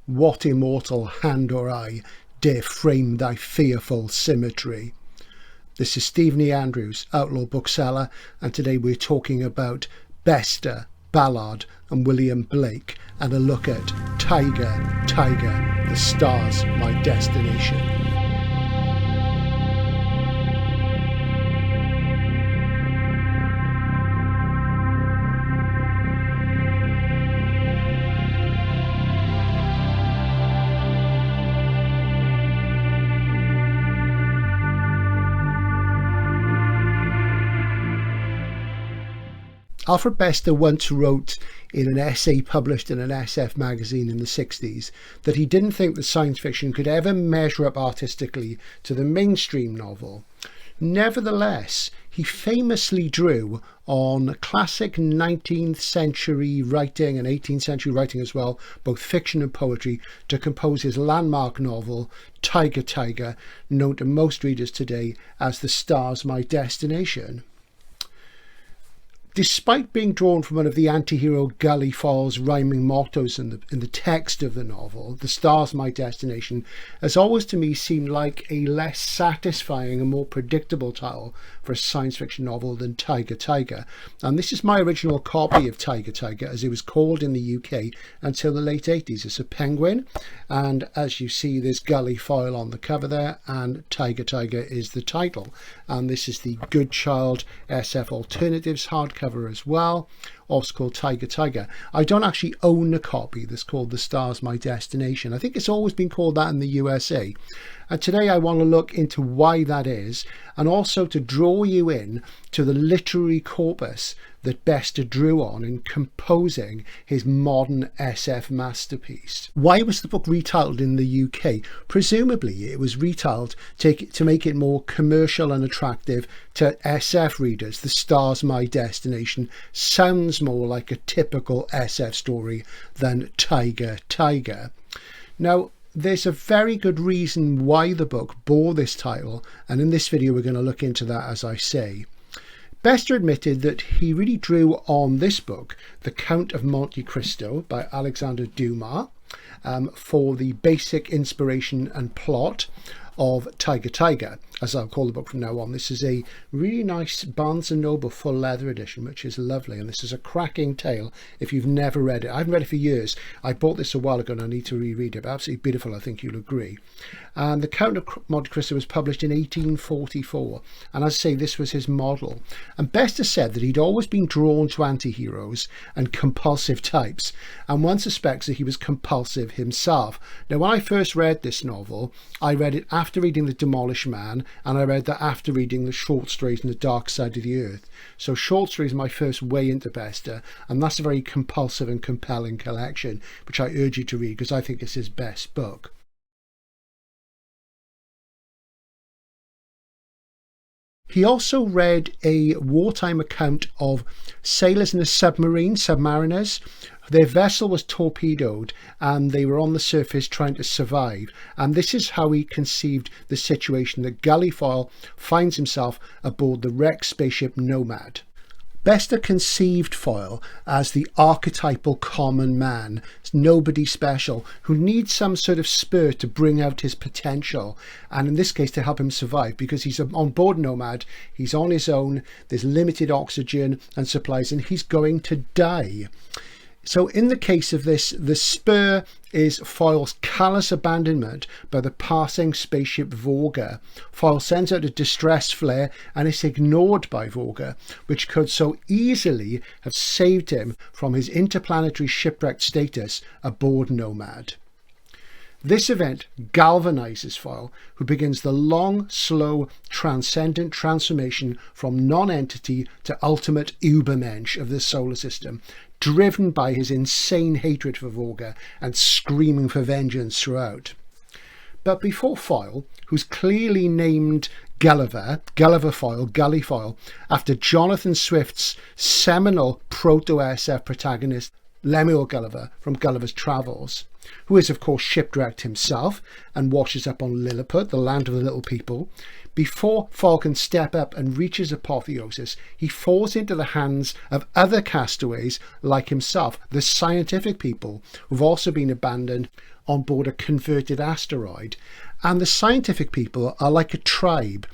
what immortal hand or eye dare frame thy fearful symmetry? This is Stephen E. Andrews, Outlaw Bookseller, and today we're talking about Bester, Ballard and William Blake, and a look at Tiger, Tiger, the stars my destination. Alfred Bester once wrote in an essay published in an SF magazine in the 60s that he didn't think that science fiction could ever measure up artistically to the mainstream novel. Nevertheless, he famously drew on classic 19th century writing and 18th century writing as well, both fiction and poetry, to compose his landmark novel, Tiger, Tiger, known to most readers today as The Stars My Destination. Despite being drawn from one of the anti-hero Gulliver's rhyming mottos in the text of the novel, The Stars My Destination has always to me seemed like a less satisfying and more predictable title for a science fiction novel than Tiger, Tiger. And this is my original copy of Tiger, Tiger, as it was called in the UK until the late 80s. It's a penguin, and as you see, there's Gully foil on the cover there, and Tiger, Tiger is the title. And this is the Good Child SF Alternatives hardcover as well, also called Tiger, Tiger. I don't actually own a copy that's called The Stars My Destination. I think it's always been called that in the USA. And today I want to look into why that is, and also to draw you in to the literary corpus that Bester drew on in composing his modern SF masterpiece. Why was the book retitled in the UK? Presumably it was retitled to make it more commercial and attractive to SF readers. The Stars My Destination sounds more like a typical SF story than Tiger, Tiger. Now, there's a very good reason why the book bore this title, and in this video we're going to look into that, as I say. Bester admitted that he really drew on this book, The Count of Monte Cristo by Alexander Dumas, for the basic inspiration and plot of Tiger, Tiger, as I'll call the book from now on. This is a really nice Barnes & Noble full leather edition, which is lovely, and this is a cracking tale if you've never read it. I haven't read it for years. I bought this a while ago and I need to reread it, but absolutely beautiful, I think you'll agree. And The Count of Monte Cristo was published in 1844, and as I say, this was his model. And Bester said that he'd always been drawn to anti-heroes and compulsive types, and one suspects that he was compulsive himself. Now, when I first read this novel, I read it after reading The Demolished Man, and I read that after reading the short stories in The Dark Side of the Earth. So short stories are my first way into Bester, and that's a very compulsive and compelling collection, which I urge you to read because I think it's his best book. He also read a wartime account of sailors in a submariners. Their vessel was torpedoed and they were on the surface trying to survive. And this is how he conceived the situation that Gulliver finds himself aboard the wrecked spaceship Nomad. Bester conceived Foyle as the archetypal common man, nobody special, who needs some sort of spur to bring out his potential, and in this case to help him survive, because he's on board Nomad, he's on his own, there's limited oxygen and supplies, and he's going to die. So in the case of this, the spur is Foyle's callous abandonment by the passing spaceship Voyager. Foyle sends out a distress flare and it's ignored by Voyager, which could so easily have saved him from his interplanetary shipwrecked status aboard Nomad. This event galvanizes Foyle, who begins the long, slow, transcendent transformation from non-entity to ultimate Übermensch of the solar system, driven by his insane hatred for Voyager and screaming for vengeance throughout. But before Foyle, who's clearly named Gulliver Foyle, Gully Foyle, after Jonathan Swift's seminal proto-SF protagonist Lemuel Gulliver from Gulliver's Travels, who is of course shipwrecked himself and washes up on Lilliput, the land of the little people. Before Foyle can step up and reaches apotheosis, he falls into the hands of other castaways like himself, the scientific people who've also been abandoned on board a converted asteroid. And the scientific people are like a tribe.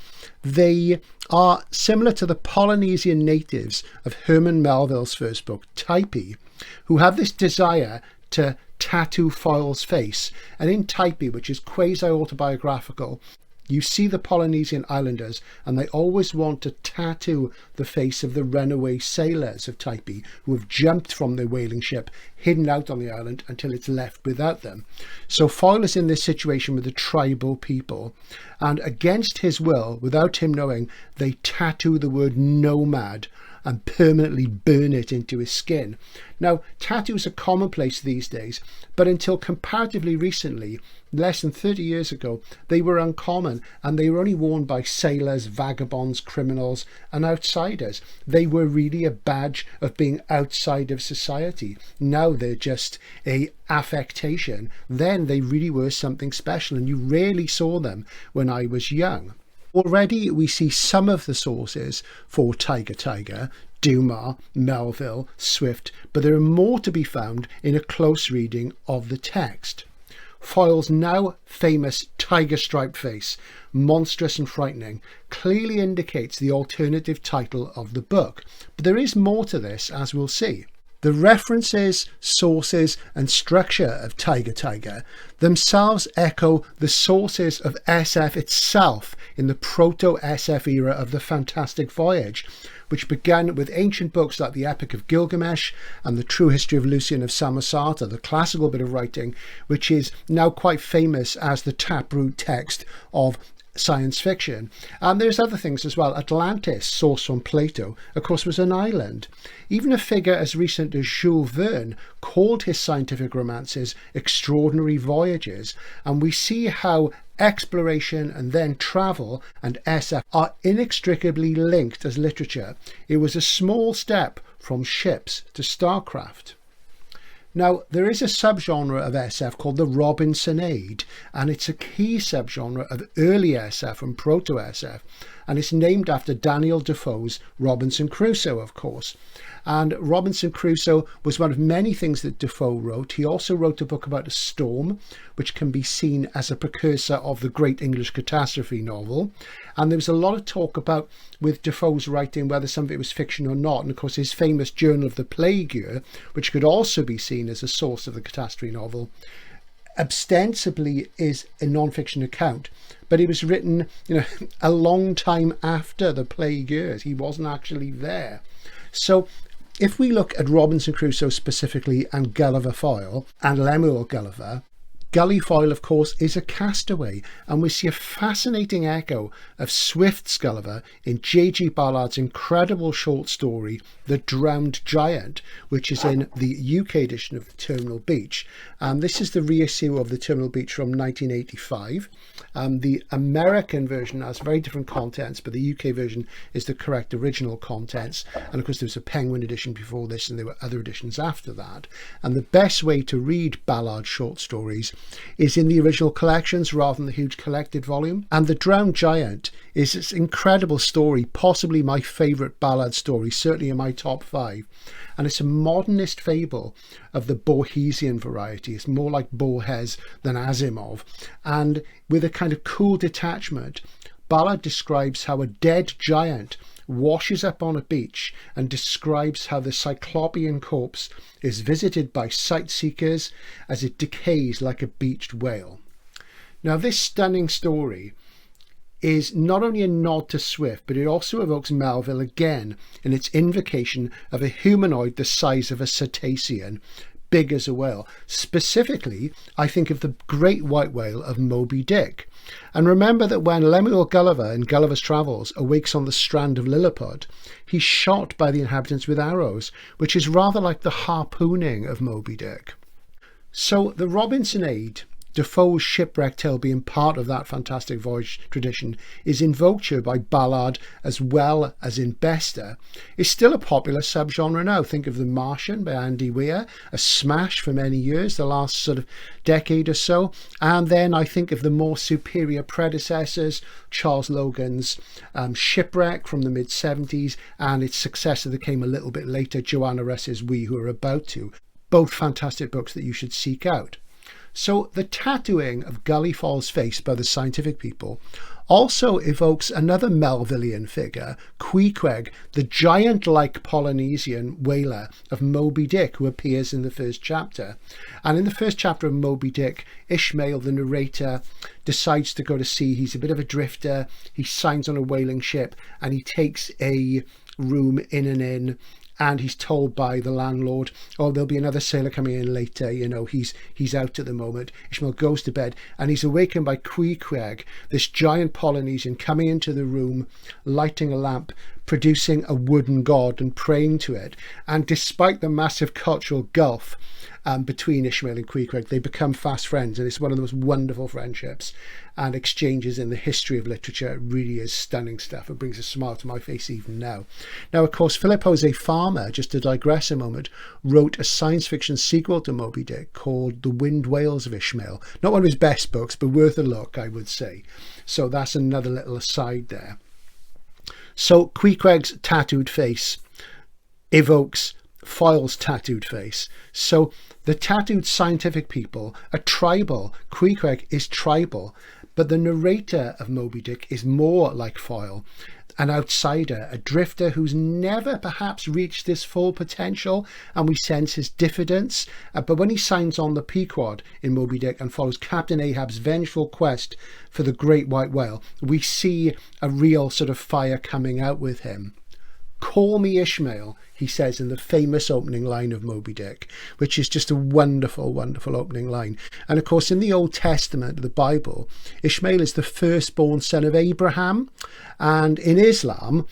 They are similar to the Polynesian natives of Herman Melville's first book, Typee, who have this desire to tattoo Foyle's face. And in Typee, which is quasi-autobiographical, you see the Polynesian islanders and they always want to tattoo the face of the runaway sailors of Typee who have jumped from their whaling ship, hidden out on the island until it's left without them. So Foyle is in this situation with the tribal people, and against his will, without him knowing, they tattoo the word nomad and permanently burn it into his skin. Now, tattoos are commonplace these days, but until comparatively recently, less than 30 years ago, they were uncommon, and they were only worn by sailors, vagabonds, criminals, and outsiders. They were really a badge of being outside of society. Now they're just a affectation. Then they really were something special, and you rarely saw them when I was young. Already we see some of the sources for TYGER, Dumas, Melville, Swift, but there are more to be found in a close reading of the text. Foyle's now famous tiger-striped face, monstrous and frightening, clearly indicates the alternative title of the book, but there is more to this, as we'll see. The references, sources and structure of TYGER themselves echo the sources of SF itself in the proto-SF era of the Fantastic Voyage, which began with ancient books like the Epic of Gilgamesh and the True History of Lucian of Samosata, the classical bit of writing, which is now quite famous as the taproot text of science fiction. And there's other things as well. Atlantis, sourced from Plato, of course was an island. Even a figure as recent as Jules Verne called his scientific romances extraordinary voyages, and we see how exploration and then travel and SF are inextricably linked as literature. It was a small step from ships to starcraft. Now, there is a subgenre of SF called the Robinsonade, and it's a key subgenre of early SF and proto-SF, and it's named after Daniel Defoe's Robinson Crusoe, of course. And Robinson Crusoe was one of many things that Defoe wrote. He also wrote a book about a storm, which can be seen as a precursor of the Great English Catastrophe novel. And there was a lot of talk about, with Defoe's writing, whether some of it was fiction or not. And of course, his famous Journal of the Plague Year, which could also be seen as a source of the catastrophe novel, ostensibly is a non-fiction account, but it was written, a long time after the plague years. He wasn't actually there. So if we look at Robinson Crusoe specifically and Gulliver Foyle and Lemuel Gulliver, Gully Foyle, of course, is a castaway, and we see a fascinating echo of Swift's Gulliver in J.G. Ballard's incredible short story, The Drowned Giant, which is in the UK edition of The Terminal Beach. This is the reissue of The Terminal Beach from 1985. The American version has very different contents, but the UK version is the correct original contents. And of course, there was a Penguin edition before this, and there were other editions after that. And the best way to read Ballard's short stories is in the original collections rather than the huge collected volume. And The Drowned Giant is this incredible story, possibly my favourite Ballard story, certainly in my top 5. And it's a modernist fable of the Borgesian variety. It's more like Borges than Asimov. And with a kind of cool detachment, Ballard describes how a dead giant washes up on a beach and describes how the cyclopean corpse is visited by sightseekers as it decays like a beached whale. Now, this stunning story is not only a nod to Swift, but it also evokes Melville again in its invocation of a humanoid the size of a cetacean, big as a whale. Specifically, I think of the great white whale of Moby Dick. And remember that when Lemuel Gulliver in Gulliver's Travels awakes on the strand of Lilliput, he's shot by the inhabitants with arrows, which is rather like the harpooning of Moby Dick. So the Robinsonade Defoe's shipwreck tale being part of that fantastic voyage tradition is invoked here by Ballard as well as in Bester. It's still a popular subgenre now. Think of The Martian by Andy Weir, a smash for many years, the last sort of decade or so. And then I think of the more superior predecessors, Charles Logan's Shipwreck from the mid-70s, and its successor that came a little bit later, Joanna Russ's We Who Are About To. Both fantastic books that you should seek out. So the tattooing of Gulliver's face by the scientific people also evokes another Melvillian figure, Queequeg, the giant-like Polynesian whaler of Moby Dick, who appears in the first chapter. And in the first chapter of Moby Dick, Ishmael, the narrator, decides to go to sea. He's a bit of a drifter. He signs on a whaling ship and he takes a room in an inn. And he's told by the landlord, oh, there'll be another sailor coming in later. You know, he's out at the moment. Ishmael goes to bed and he's awakened by Queequeg, this giant Polynesian, coming into the room, lighting a lamp, producing a wooden god and praying to it. And despite the massive cultural gulf between Ishmael and Queequeg, they become fast friends, and it's one of the most wonderful friendships and exchanges in the history of literature. It really is stunning stuff. It brings a smile to my face even now. Now, of course, Philip Jose Farmer, just to digress a moment, wrote a science fiction sequel to Moby Dick called The Winged Whales of Ishmael. Not one of his best books, but worth a look, I would say. So that's another little aside there. So Queequeg's tattooed face evokes Foyle's tattooed face. So the tattooed scientific people are tribal. Queequeg is tribal, but the narrator of Moby Dick is more like Foyle, an outsider, a drifter who's never perhaps reached his full potential, and we sense his diffidence. But when he signs on the Pequod in Moby Dick and follows Captain Ahab's vengeful quest for the great white whale, we see a real sort of fire coming out with him. Call me Ishmael, he says in the famous opening line of Moby Dick, which is just a wonderful, wonderful opening line. And of course, in the Old Testament, the Bible, Ishmael is the firstborn son of Abraham. And in Islam,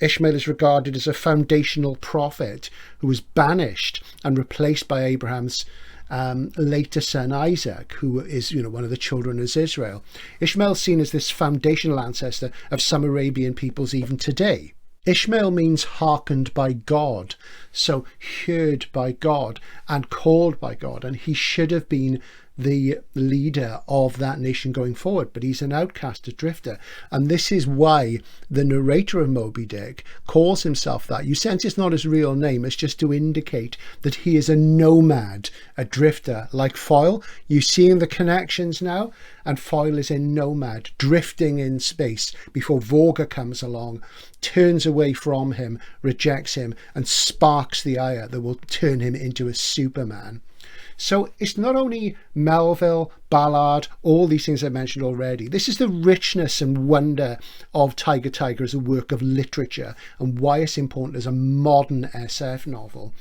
Ishmael is regarded as a foundational prophet who was banished and replaced by Abraham's later son Isaac, who is, one of the children of Israel. Ishmael is seen as this foundational ancestor of some Arabian peoples even today. Ishmael means hearkened by God, so heard by God and called by God, and he should have been the leader of that nation going forward, but he's an outcast, a drifter, and this is why the narrator of Moby Dick calls himself that. You sense it's not his real name, it's just to indicate that he is a nomad, a drifter, like Foyle. You seeing the connections now? And Foyle is a nomad, drifting in space before Vorga comes along, turns away from him, rejects him, and sparks the ire that will turn him into a Superman. So it's not only Melville, Ballard, all these things I mentioned already. This is the richness and wonder of TYGER as a work of literature and why it's important as a modern SF novel.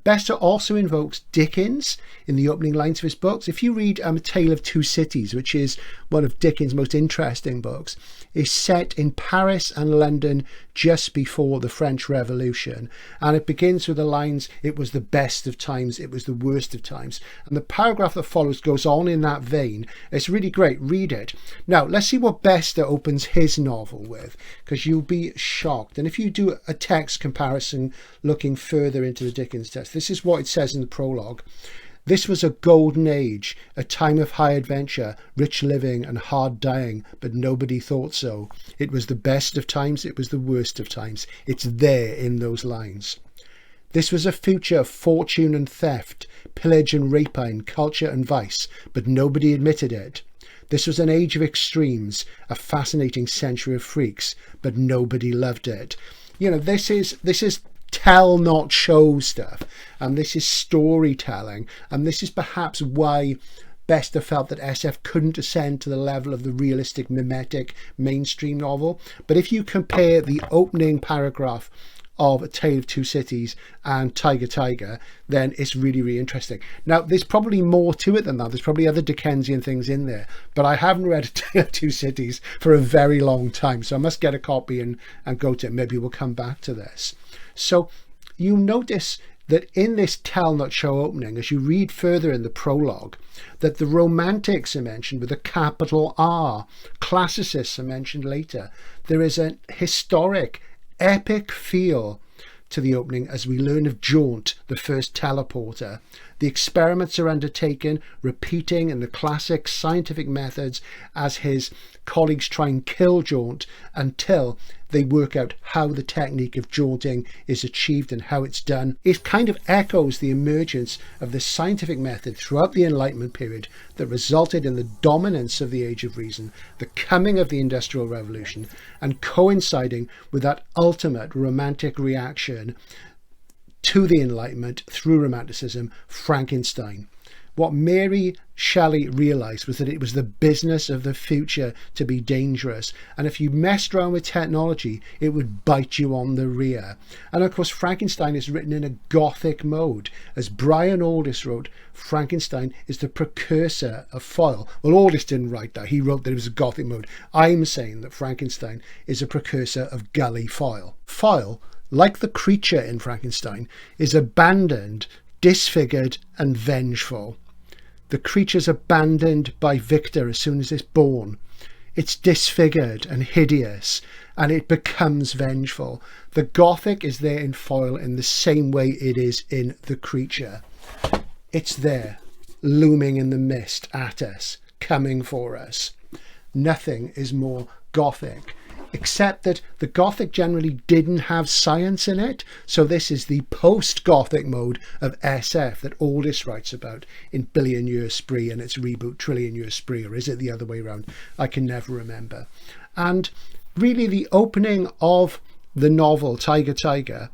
Bester also invokes Dickens in the opening lines of his books. If you read A Tale of Two Cities, which is one of Dickens' most interesting books, is set in Paris and London just before the French Revolution. And it begins with the lines, "It was the best of times, it was the worst of times." And the paragraph that follows goes on in that vein. It's really great. Read it. Now, let's see what Bester opens his novel with, because you'll be shocked. And if you do a text comparison looking further into the Dickens text, this is what it says in the prologue. "This was a golden age, a time of high adventure, rich living and hard dying, but nobody thought so. It was the best of times, it was the worst of times." It's there in those lines. "This was a future of fortune and theft, pillage and rapine, culture and vice, but nobody admitted it. This was an age of extremes, a fascinating century of freaks, but nobody loved it." This is tell not show stuff, and this is storytelling, and this is perhaps why Bester felt that SF couldn't ascend to the level of the realistic, mimetic mainstream novel. But if you compare the opening paragraph of A Tale of Two Cities and TYGER, then it's really, really interesting. Now, there's probably more to it than that. There's probably other Dickensian things in there, but I haven't read A Tale of Two Cities for a very long time, so I must get a copy and go to it. Maybe we'll come back to this. So you notice that in this tell not show opening, as you read further in the prologue, that the Romantics are mentioned with a capital R. Classicists are mentioned later. There is a historic, epic feel to the opening as we learn of Jaunt, the first teleporter. The experiments are undertaken, repeating in the classic scientific methods as his colleagues try and kill Jaunt until they work out how the technique of jaunting is achieved and how it's done. It kind of echoes the emergence of the scientific method throughout the Enlightenment period that resulted in the dominance of the Age of Reason, the coming of the Industrial Revolution, and coinciding with that ultimate romantic reaction to the Enlightenment through Romanticism, Frankenstein. What Mary Shelley realised was that it was the business of the future to be dangerous, and if you messed around with technology, it would bite you on the rear. And of course, Frankenstein is written in a Gothic mode. As Brian Aldiss wrote, Frankenstein is the precursor of Foyle. Well, Aldiss didn't write that. He wrote that it was a Gothic mode. I'm saying that Frankenstein is a precursor of Gully Foyle. Foyle, like the creature in Frankenstein, is abandoned, disfigured and vengeful. The creature's abandoned by Victor as soon as it's born. It's disfigured and hideous, and it becomes vengeful. The Gothic is there in Foyle in the same way it is in the creature. It's there, looming in the mist at us, coming for us. Nothing is more Gothic, except that the Gothic generally didn't have science in it. So this is the post-Gothic mode of SF that Aldiss writes about in Billion Year Spree and its reboot Trillion Year Spree, or is it the other way around? I can never remember. And really the opening of the novel TYGER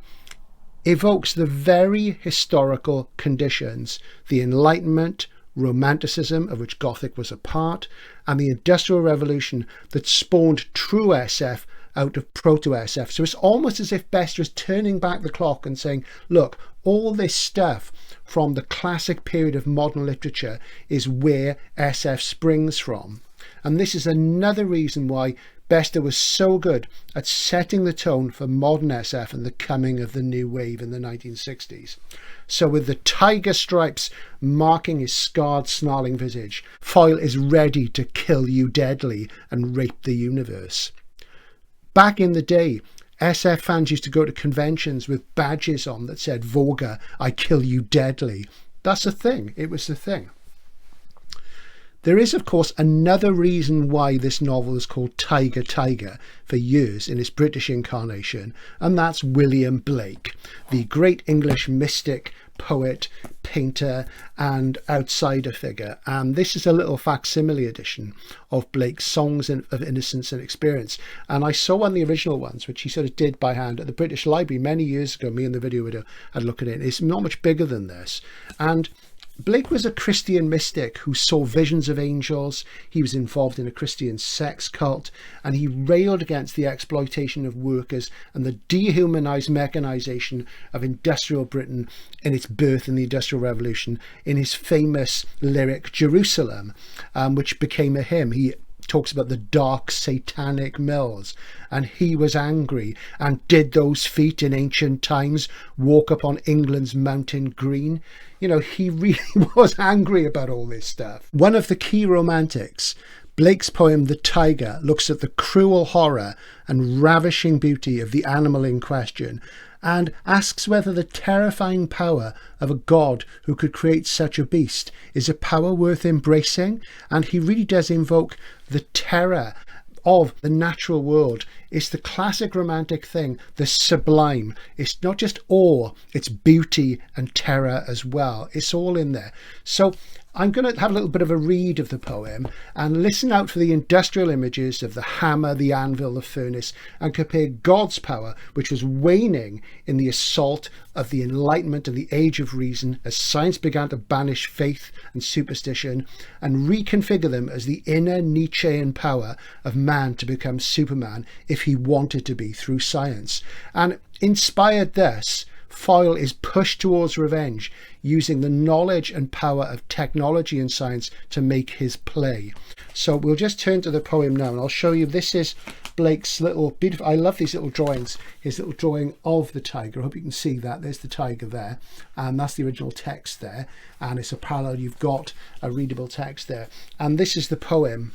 evokes the very historical conditions, the Enlightenment, Romanticism, of which Gothic was a part, and the Industrial Revolution that spawned true SF out of proto-SF. So it's almost as if Bester is turning back the clock and saying, look, all this stuff from the classic period of modern literature is where SF springs from. And this is another reason why Bester was so good at setting the tone for modern SF and the coming of the new wave in the 1960s. So with the tiger stripes marking his scarred, snarling visage, Foyle is ready to kill you deadly and rape the universe. Back in the day, SF fans used to go to conventions with badges on that said, Voga, I kill you deadly. That's a thing. It was the thing. There is, of course, another reason why this novel is called TYGER for years in its British incarnation, and that's William Blake, the great English mystic, poet, painter and outsider figure. And this is a little facsimile edition of Blake's Songs of Innocence and Experience. And I saw one of the original ones, which he sort of did by hand at the British Library many years ago. Me and the video had a look at it. It's not much bigger than this. And Blake was a Christian mystic who saw visions of angels. He was involved in a Christian sex cult, and he railed against the exploitation of workers and the dehumanized mechanization of industrial Britain in its birth in the Industrial Revolution in his famous lyric Jerusalem, which became a hymn. He talks about the dark satanic mills, and he was angry. And did those feet in ancient times walk upon England's mountain green? You know, he really was angry about all this stuff. One of the key romantics, Blake's poem The Tiger, looks at the cruel horror and ravishing beauty of the animal in question and asks whether the terrifying power of a god who could create such a beast is a power worth embracing. And he really does invoke the terror of the natural world. It's the classic romantic thing, the sublime. It's not just awe, it's beauty and terror as well. It's all in there. So I'm going to have a little bit of a read of the poem and listen out for the industrial images of the hammer, the anvil, the furnace, and compare God's power, which was waning in the assault of the Enlightenment and the Age of Reason as science began to banish faith and superstition and reconfigure them as the inner Nietzschean power of man to become Superman if he wanted to be through science. And inspired thus, Foyle is pushed towards revenge, using the knowledge and power of technology and science to make his play. So we'll just turn to the poem now, and I'll show you. This is Blake's little beautiful, I love these little drawings, his little drawing of the tiger. I hope you can see that. There's the tiger there, and that's the original text there, and it's a parallel. You've got a readable text there, and this is the poem.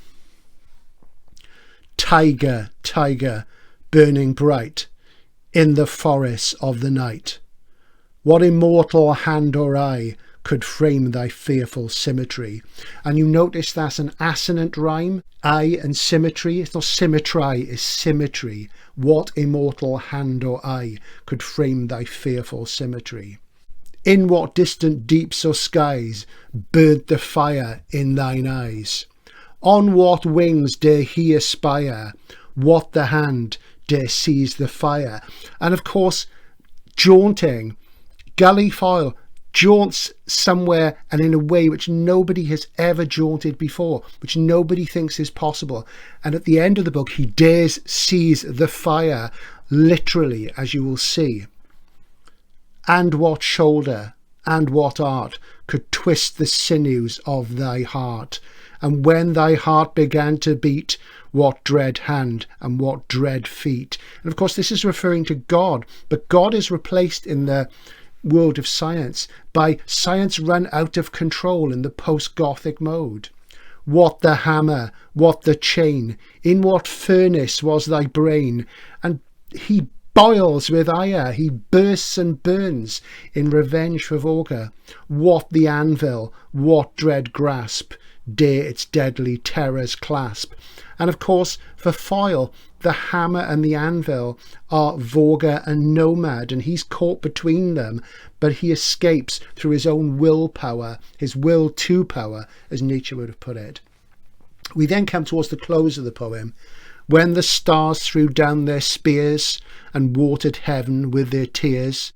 Tiger, tiger, burning bright in the forests of the night, what immortal hand or eye could frame thy fearful symmetry? And you notice that's an assonant rhyme, eye and symmetry. It's not symmetry, it's symmetry. What immortal hand or eye could frame thy fearful symmetry? In what distant deeps or skies burnt the fire in thine eyes? On what wings dare he aspire? What the hand dare seize the fire? And of course, jaunting, Gulliver jaunts somewhere and in a way which nobody has ever jaunted before, which nobody thinks is possible. And at the end of the book, he dares seize the fire, literally, as you will see. And what shoulder and what art could twist the sinews of thy heart? And when thy heart began to beat, what dread hand and what dread feet? And of course, this is referring to God, but God is replaced in the world of science by science run out of control in the post-Gothic mode. What the hammer, what the chain, in what furnace was thy brain? And he boils with ire, he bursts and burns in revenge for Voyager. What the anvil, what dread grasp dare its deadly terrors clasp? And of course, for Foyle, the hammer and the anvil are Voyager and Nomad, and he's caught between them, but he escapes through his own willpower, his will to power, as Nietzsche would have put it. We then come towards the close of the poem, when the stars threw down their spears and watered heaven with their tears.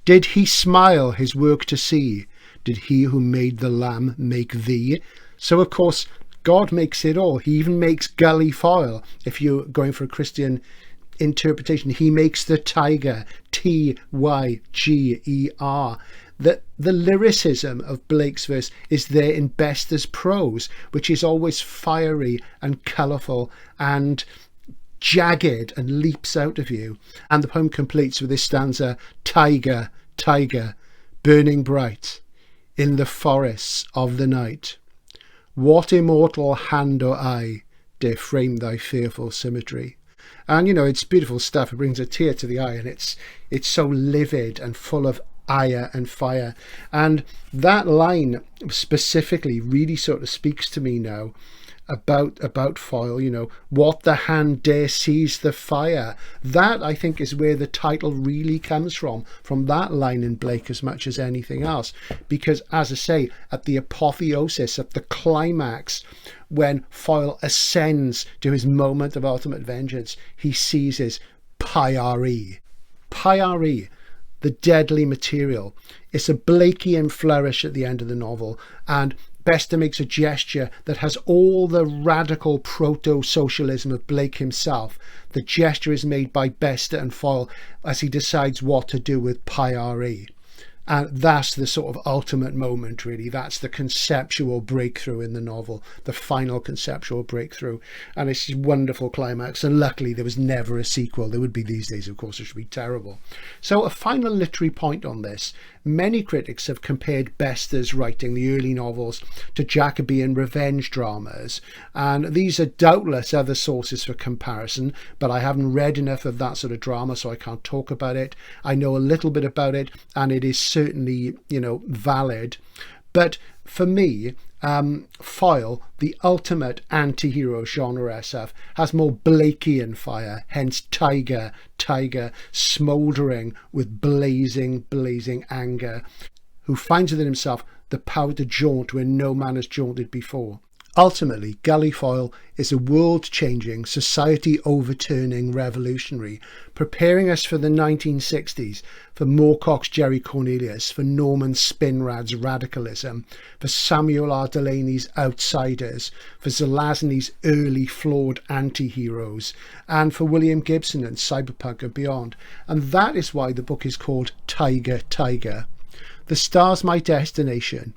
Did he smile his work to see? Did he who made the lamb make thee? So of course, God makes it all. He even makes Gulliver. If you're going for a Christian interpretation, he makes the tiger, Tyger. The lyricism of Blake's verse is there in Bester's prose, which is always fiery and colourful and jagged and leaps out of you. And the poem completes with this stanza: tiger, tiger, burning bright in the forests of the night. What immortal hand or eye dare frame thy fearful symmetry? And, you know, it's beautiful stuff. It brings a tear to the eye, and it's so livid and full of ire and fire. And that line specifically really sort of speaks to me now about Foyle, you know, what the hand dare seize the fire. That, I think, is where the title really comes from that line in Blake as much as anything else. Because, as I say, at the apotheosis, at the climax, when Foyle ascends to his moment of ultimate vengeance, he seizes Pyre. Pyre, the deadly material. It's a Blakean flourish at the end of the novel, and Bester makes a gesture that has all the radical proto-socialism of Blake himself. The gesture is made by Bester and Foyle as he decides what to do with Pyre. And that's the sort of ultimate moment, really. That's the conceptual breakthrough in the novel, the final conceptual breakthrough. And it's a wonderful climax. And luckily, there was never a sequel. There would be these days, of course, which would be terrible. So a final literary point on this. Many critics have compared Bester's writing, the early novels, to Jacobean revenge dramas. And these are doubtless other sources for comparison, but I haven't read enough of that sort of drama, so I can't talk about it. I know a little bit about it, and it is certainly, you know, valid. But for me, Foyle, the ultimate anti-hero genre SF, has more Blakean fire, hence tiger, smouldering with blazing anger, who finds within himself the power to jaunt where no man has jaunted before. Ultimately, Gulliver is a world-changing, society-overturning revolutionary, preparing us for the 1960s, for Moorcock's Jerry Cornelius, for Norman Spinrad's radicalism, for Samuel R. Delaney's Outsiders, for Zelazny's early flawed anti-heroes, and for William Gibson and Cyberpunk and beyond. And that is why the book is called Tiger, Tiger. The star's my destination.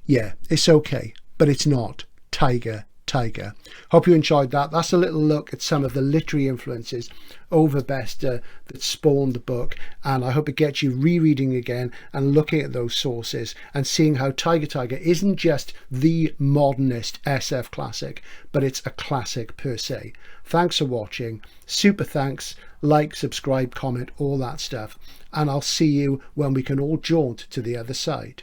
Yeah, it's okay, but it's not. Tiger, TYGER. Hope you enjoyed that. That's a little look at some of the literary influences over Bester that spawned the book, and I hope it gets you rereading again and looking at those sources and seeing how TYGER isn't just the modernist SF classic, but it's a classic per se. Thanks for watching. Super thanks. Like, subscribe, comment, all that stuff, and I'll see you when we can all jaunt to the other side.